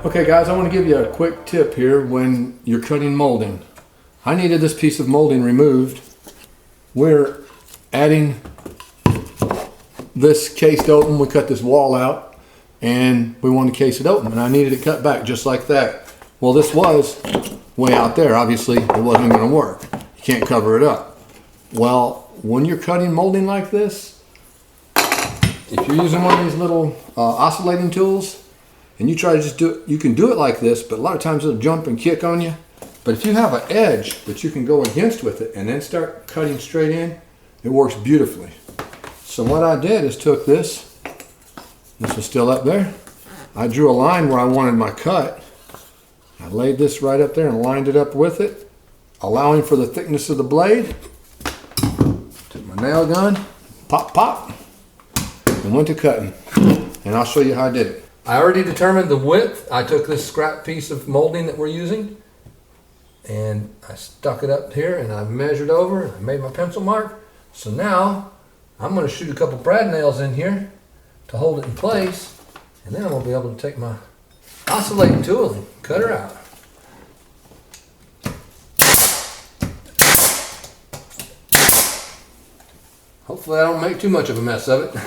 Okay guys, I want to give you a quick tip here when you're cutting molding. I needed this piece of molding removed. We're adding this cased open. We cut this wall out and we want to case it open, and I needed it cut back just like that. Well, this was way out there. Obviously it wasn't going to work. You can't cover it up. Well, when you're cutting molding like this, if you're using one of these little oscillating tools and you try to just do it, you can do it like this, but a lot of times it'll jump and kick on you. But if you have an edge that you can go against with it and then start cutting straight in, it works beautifully. So what I did is took this was still up there. I drew a line where I wanted my cut. I laid this right up there and lined it up with it, allowing for the thickness of the blade. Took my nail gun, pop, pop, and went to cutting. And I'll show you how I did it. I already determined the width. I took this scrap piece of molding that we're using and I stuck it up here and I measured over and I made my pencil mark. So now I'm going to shoot a couple brad nails in here to hold it in place, and then I'm going to be able to take my oscillating tool and cut her out. Hopefully I don't make too much of a mess of it.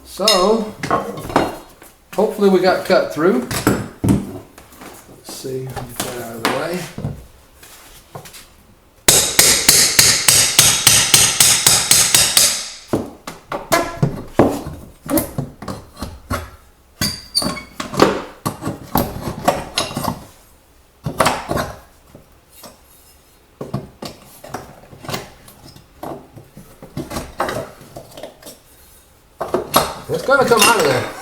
So, hopefully we got cut through. Let's see, get that out of the way. It's going to come out of there.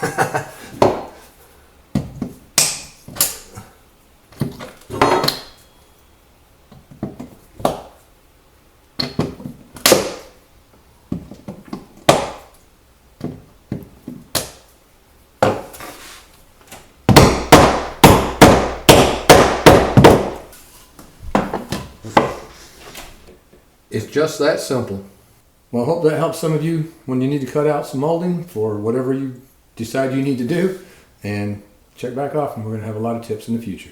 It's just that simple. Well, I hope that helps some of you when you need to cut out some molding for whatever you decide you need to do. And check back off, and we're going to have a lot of tips in the future.